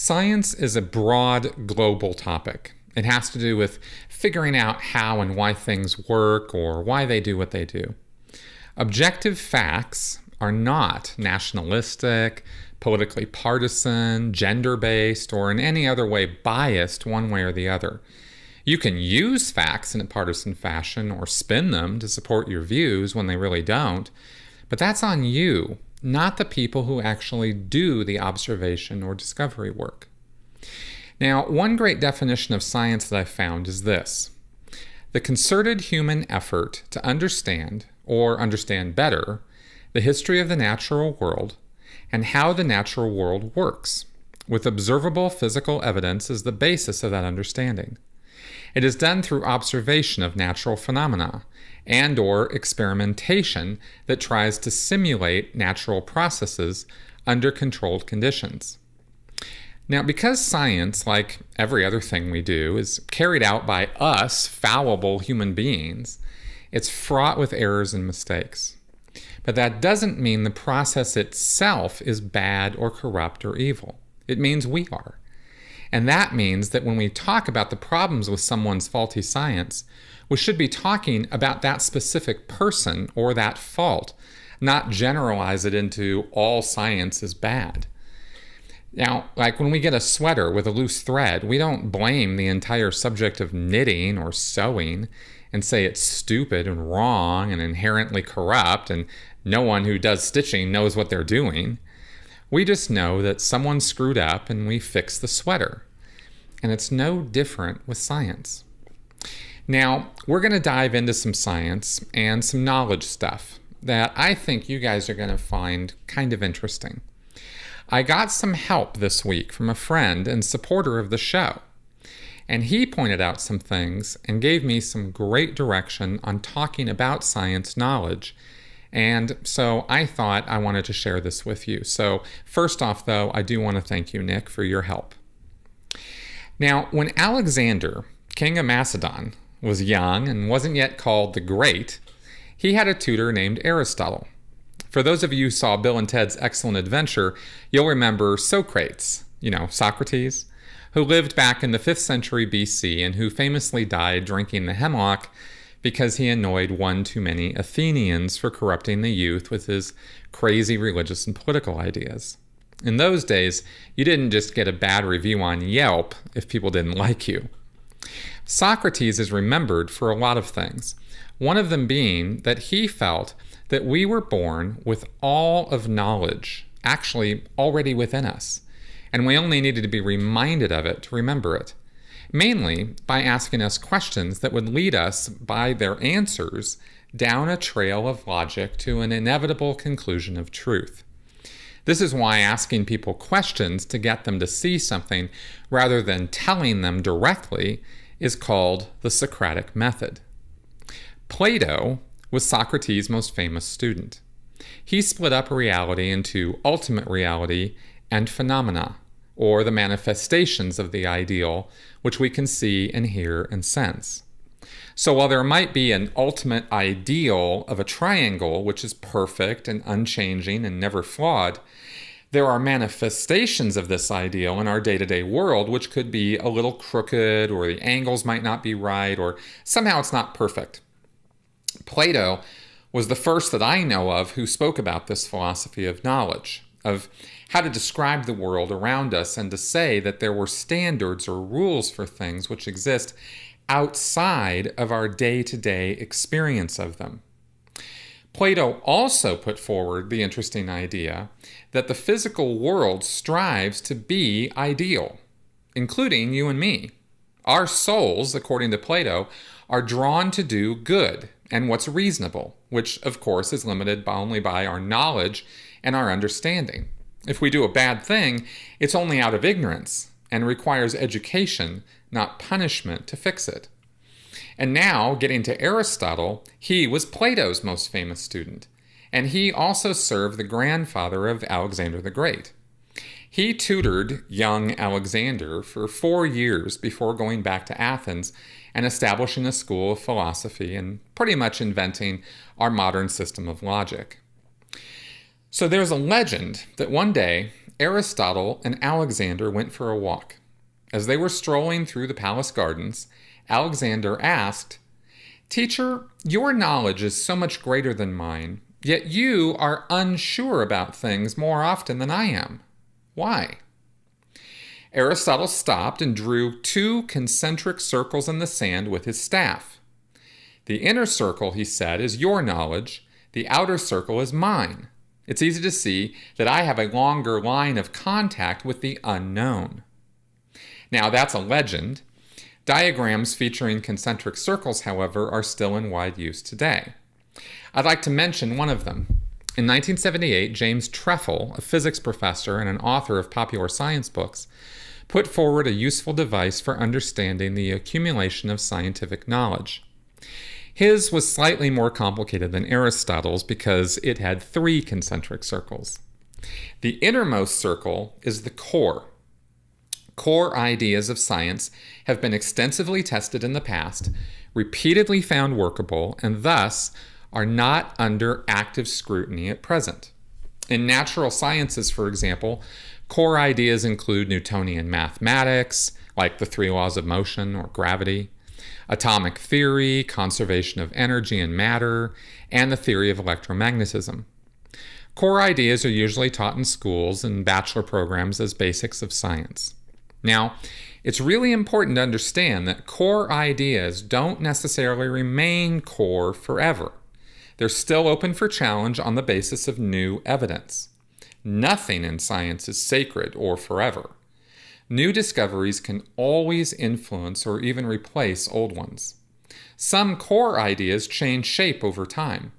Science is a broad global topic. It has to do with figuring out how and why things work or why they do what they do. Objective facts are not nationalistic, politically partisan, gender-based, or in any other way biased one way or the other. You can use facts in a partisan fashion or spin them to support your views when they really don't, but that's on you, not the people who actually do the observation or discovery work. Now, one great definition of science that I've found is this: the concerted human effort to understand, or understand better, the history of the natural world and how the natural world works, with observable physical evidence as the basis of that understanding. It is done through observation of natural phenomena and/or experimentation that tries to simulate natural processes under controlled conditions. Now, because science, like every other thing we do, is carried out by us, fallible human beings, it's fraught with errors and mistakes. But that doesn't mean the process itself is bad or corrupt or evil. It means we are. And that means that when we talk about the problems with someone's faulty science, we should be talking about that specific person or that fault, not generalize it into all science is bad. Now, like when we get a sweater with a loose thread, we don't blame the entire subject of knitting or sewing and say it's stupid and wrong and inherently corrupt and no one who does stitching knows what they're doing. We just know that someone screwed up and we fix the sweater. And it's no different with science. Now, we're going to dive into some science and some knowledge stuff that I think you guys are going to find kind of interesting. I got some help this week from a friend and supporter of the show, and he pointed out some things and gave me some great direction on talking about science knowledge, and so I thought I wanted to share this with you. So first off, though, I do want to thank you, Nick, for your help. Now, when Alexander, king of Macedon, was young and wasn't yet called the Great, he had a tutor named Aristotle. For those of you who saw Bill and Ted's Excellent Adventure, you'll remember Socrates, Socrates, who lived back in the 5th century BC and who famously died drinking the hemlock because he annoyed one too many Athenians for corrupting the youth with his crazy religious and political ideas. In those days, you didn't just get a bad review on Yelp if people didn't like you. Socrates is remembered for a lot of things, one of them being that he felt that we were born with all of knowledge actually already within us, and we only needed to be reminded of it to remember it, mainly by asking us questions that would lead us by their answers down a trail of logic to an inevitable conclusion of truth. This is why asking people questions to get them to see something rather than telling them directly is called the Socratic method. Plato was Socrates' most famous student. He split up reality into ultimate reality and phenomena, or the manifestations of the ideal, which we can see and hear and sense. So while there might be an ultimate ideal of a triangle, which is perfect and unchanging and never flawed, there are manifestations of this ideal in our day-to-day world, which could be a little crooked, or the angles might not be right, or somehow it's not perfect. Plato was the first that I know of who spoke about this philosophy of knowledge, of how to describe the world around us and to say that there were standards or rules for things which exist outside of our day-to-day experience of them. Plato also put forward the interesting idea that the physical world strives to be ideal, including you and me. Our souls, according to Plato, are drawn to do good and what's reasonable, which of course is limited only by our knowledge and our understanding. If we do a bad thing, it's only out of ignorance and requires education, not punishment, to fix it. And now, getting to Aristotle, he was Plato's most famous student, and he also served the grandfather of Alexander the Great. He tutored young Alexander for 4 years before going back to Athens and establishing a school of philosophy and pretty much inventing our modern system of logic. So there's a legend that one day Aristotle and Alexander went for a walk. As they were strolling through the palace gardens, Alexander asked, "Teacher, your knowledge is so much greater than mine, yet you are unsure about things more often than I am. Why?" Aristotle stopped and drew 2 concentric circles in the sand with his staff. "The inner circle," he said, "is your knowledge. The outer circle is mine. It's easy to see that I have a longer line of contact with the unknown." Now, that's a legend. Diagrams featuring concentric circles, however, are still in wide use today. I'd like to mention one of them. In 1978, James Trefil, a physics professor and an author of popular science books, put forward a useful device for understanding the accumulation of scientific knowledge. His was slightly more complicated than Aristotle's because it had 3 concentric circles. The innermost circle is the core. Core ideas of science have been extensively tested in the past, repeatedly found workable, and thus are not under active scrutiny at present. In natural sciences, for example, core ideas include Newtonian mathematics, like the 3 laws of motion or gravity, atomic theory, conservation of energy and matter, and the theory of electromagnetism. Core ideas are usually taught in schools and bachelor programs as basics of science. Now, it's really important to understand that core ideas don't necessarily remain core forever. They're still open for challenge on the basis of new evidence. Nothing in science is sacred or forever. New discoveries can always influence or even replace old ones. Some core ideas change shape over time.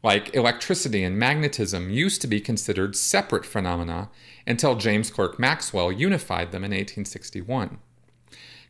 Like electricity and magnetism used to be considered separate phenomena until James Clerk Maxwell unified them in 1861.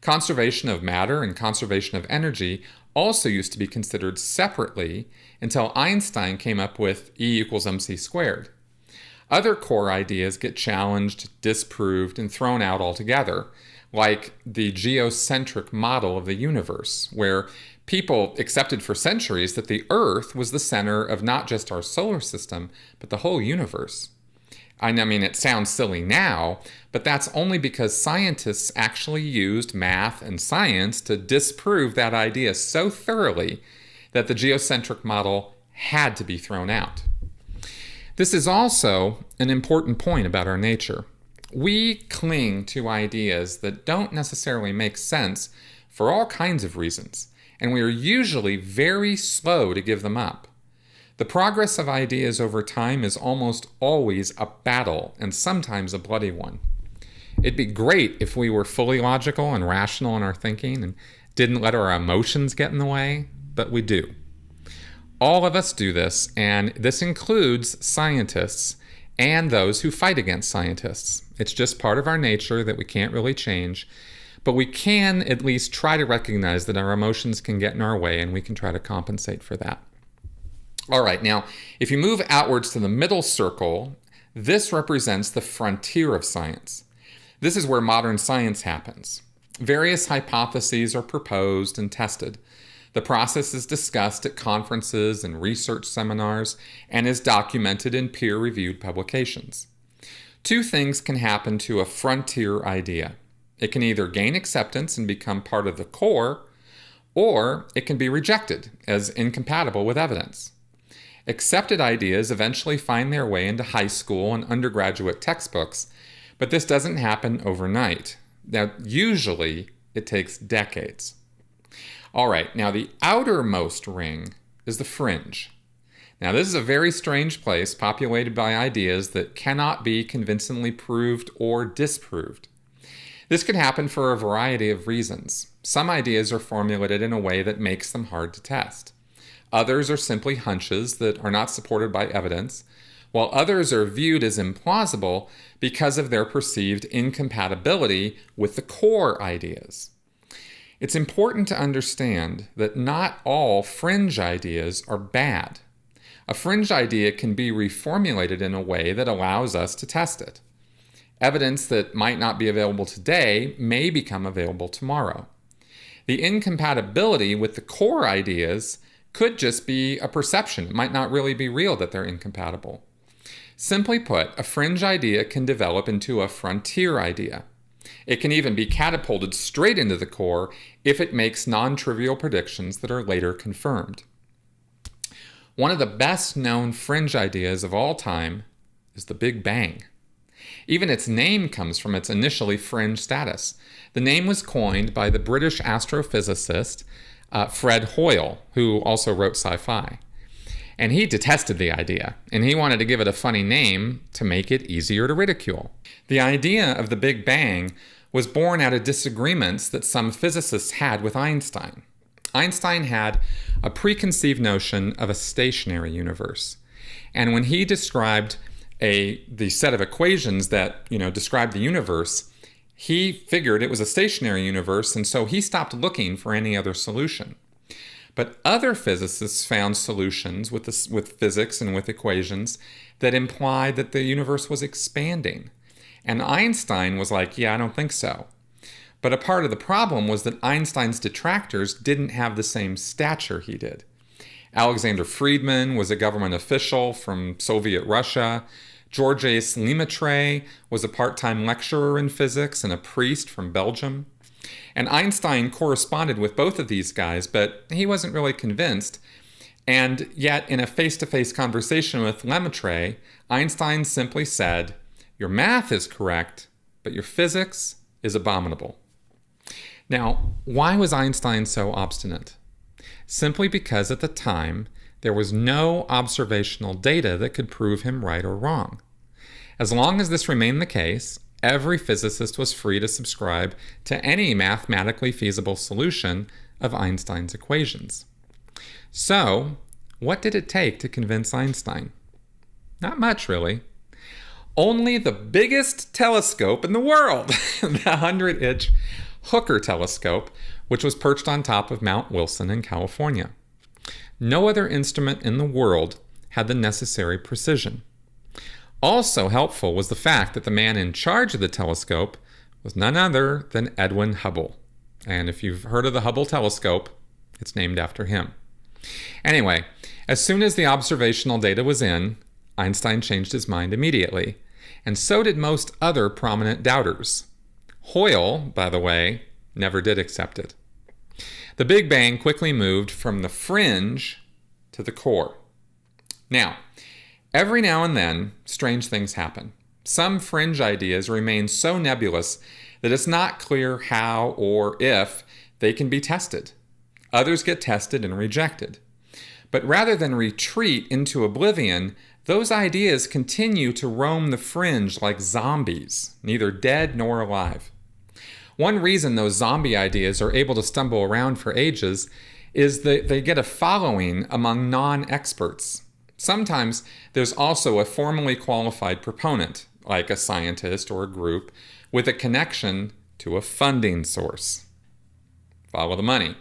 Conservation of matter and conservation of energy also used to be considered separately until Einstein came up with E equals mc squared. Other core ideas get challenged, disproved, and thrown out altogether, like the geocentric model of the universe, where people accepted for centuries that the Earth was the center of not just our solar system, but the whole universe. I mean, it sounds silly now, but that's only because scientists actually used math and science to disprove that idea so thoroughly that the geocentric model had to be thrown out. This is also an important point about our nature. We cling to ideas that don't necessarily make sense for all kinds of reasons, and we are usually very slow to give them up. The progress of ideas over time is almost always a battle, and sometimes a bloody one. It'd be great if we were fully logical and rational in our thinking and didn't let our emotions get in the way, but we do. All of us do this, and this includes scientists and those who fight against scientists. It's just part of our nature that we can't really change, but we can at least try to recognize that our emotions can get in our way, and we can try to compensate for that. All right, now, if you move outwards to the middle circle, this represents the frontier of science. This is where modern science happens. Various hypotheses are proposed and tested. The process is discussed at conferences and research seminars and is documented in peer-reviewed publications. 2 things can happen to a frontier idea. It can either gain acceptance and become part of the core, or it can be rejected as incompatible with evidence. Accepted ideas eventually find their way into high school and undergraduate textbooks, but this doesn't happen overnight. Now, usually, it takes decades. All right, now the outermost ring is the fringe. Now, this is a very strange place populated by ideas that cannot be convincingly proved or disproved. This could happen for a variety of reasons. Some ideas are formulated in a way that makes them hard to test. Others are simply hunches that are not supported by evidence, while others are viewed as implausible because of their perceived incompatibility with the core ideas. It's important to understand that not all fringe ideas are bad. A fringe idea can be reformulated in a way that allows us to test it. Evidence that might not be available today may become available tomorrow. The incompatibility with the core ideas could just be a perception. It might not really be real that they're incompatible. Simply put, a fringe idea can develop into a frontier idea. It can even be catapulted straight into the core if it makes non-trivial predictions that are later confirmed. One of the best-known fringe ideas of all time is the Big Bang. Even its name comes from its initially fringe status. The name was coined by the British astrophysicist Fred Hoyle, who also wrote sci-fi. And he detested the idea, and he wanted to give it a funny name to make it easier to ridicule. The idea of the Big Bang was born out of disagreements that some physicists had with Einstein. Einstein had a preconceived notion of a stationary universe. And when he described the set of equations that, described the universe, he figured it was a stationary universe, and so he stopped looking for any other solution. But other physicists found solutions with physics and with equations that implied that the universe was expanding. And Einstein was like, yeah, I don't think so. But a part of the problem was that Einstein's detractors didn't have the same stature he did. Alexander Friedman was a government official from Soviet Russia. Georges Lemaitre was a part-time lecturer in physics and a priest from Belgium. And Einstein corresponded with both of these guys, but he wasn't really convinced. And yet, in a face-to-face conversation with Lemaitre, Einstein simply said, "Your math is correct, but your physics is abominable." Now, why was Einstein so obstinate? Simply because at the time, there was no observational data that could prove him right or wrong. As long as this remained the case, every physicist was free to subscribe to any mathematically feasible solution of Einstein's equations. So, what did it take to convince Einstein? Not much, really. Only the biggest telescope in the world, the 100-inch Hooker telescope, which was perched on top of Mount Wilson in California. No other instrument in the world had the necessary precision. Also helpful was the fact that the man in charge of the telescope was none other than Edwin Hubble. And if you've heard of the Hubble telescope, it's named after him. Anyway, as soon as the observational data was in, Einstein changed his mind immediately, and so did most other prominent doubters. Hoyle, by the way, never did accept it. The Big Bang quickly moved from the fringe to the core. Now, every now and then, strange things happen. Some fringe ideas remain so nebulous that it's not clear how or if they can be tested. Others get tested and rejected. But rather than retreat into oblivion, those ideas continue to roam the fringe like zombies, neither dead nor alive. One reason those zombie ideas are able to stumble around for ages is that they get a following among non-experts. Sometimes there's also a formally qualified proponent, like a scientist or a group, with a connection to a funding source. Follow the money.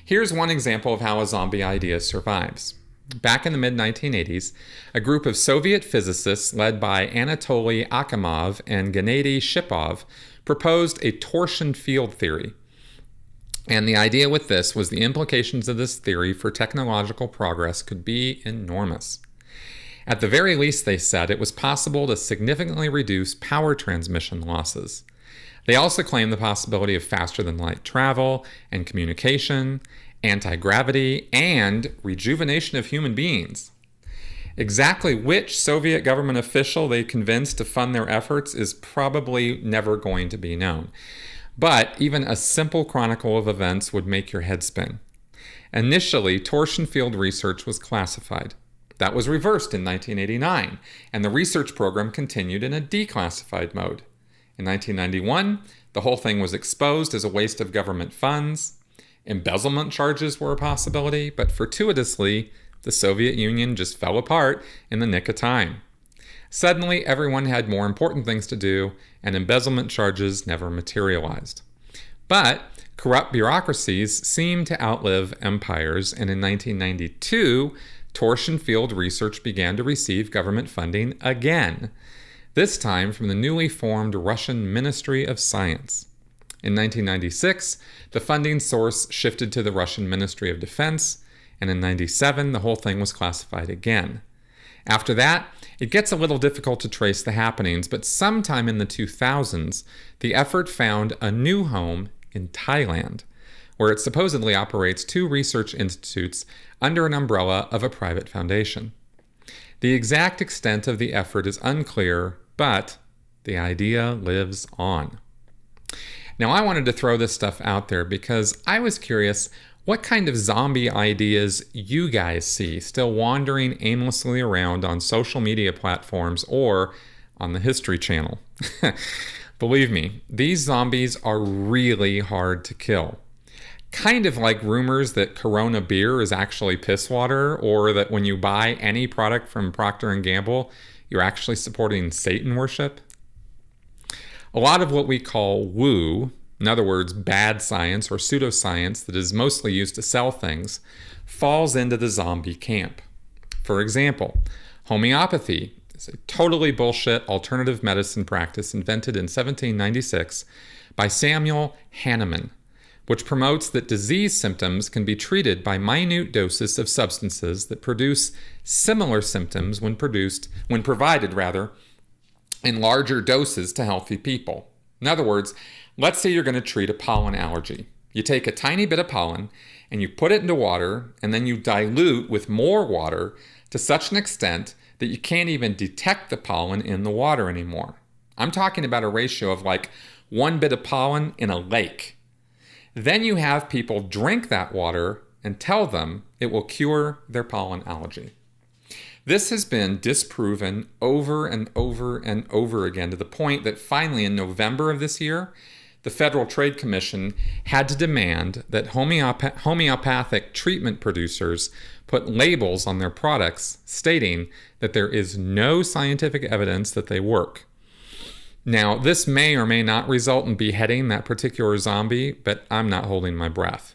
Here's one example of how a zombie idea survives. Back in the mid-1980s, a group of Soviet physicists led by Anatoly Akimov and Gennady Shipov proposed a torsion field theory. And the idea with this was the implications of this theory for technological progress could be enormous. At the very least, they said, it was possible to significantly reduce power transmission losses. They also claimed the possibility of faster-than-light travel and communication, anti-gravity, and rejuvenation of human beings. Exactly which Soviet government official they convinced to fund their efforts is probably never going to be known. But even a simple chronicle of events would make your head spin. Initially, torsion field research was classified. That was reversed in 1989, and the research program continued in a declassified mode. In 1991, the whole thing was exposed as a waste of government funds. Embezzlement charges were a possibility, but fortuitously, the Soviet Union just fell apart in the nick of time. Suddenly, everyone had more important things to do, and embezzlement charges never materialized. But corrupt bureaucracies seem to outlive empires, and in 1992, torsion field research began to receive government funding again, this time from the newly formed Russian Ministry of Science. In 1996, the funding source shifted to the Russian Ministry of Defense, and in 1997, the whole thing was classified again. After that, it gets a little difficult to trace the happenings, but sometime in the 2000s, the effort found a new home in Thailand, where it supposedly operates 2 research institutes under an umbrella of a private foundation. The exact extent of the effort is unclear, but the idea lives on. Now, I wanted to throw this stuff out there because I was curious what kind of zombie ideas you guys see still wandering aimlessly around on social media platforms or on the History Channel. Believe me, these zombies are really hard to kill. Kind of like rumors that Corona beer is actually piss water, or that when you buy any product from Procter & Gamble, you're actually supporting Satan worship. A lot of what we call woo, in other words, bad science or pseudoscience that is mostly used to sell things, falls into the zombie camp. For example, homeopathy is a totally bullshit alternative medicine practice invented in 1796 by Samuel Hahnemann, which promotes that disease symptoms can be treated by minute doses of substances that produce similar symptoms when provided in larger doses to healthy people. In other words, let's say you're going to treat a pollen allergy. You take a tiny bit of pollen and you put it into water, and then you dilute with more water to such an extent that you can't even detect the pollen in the water anymore. I'm talking about a ratio of like 1 bit of pollen in a lake. Then you have people drink that water and tell them it will cure their pollen allergy. This has been disproven over and over and over again, to the point that finally in November of this year, the Federal Trade Commission had to demand that homeopathic treatment producers put labels on their products stating that there is no scientific evidence that they work. Now, this may or may not result in beheading that particular zombie, but I'm not holding my breath.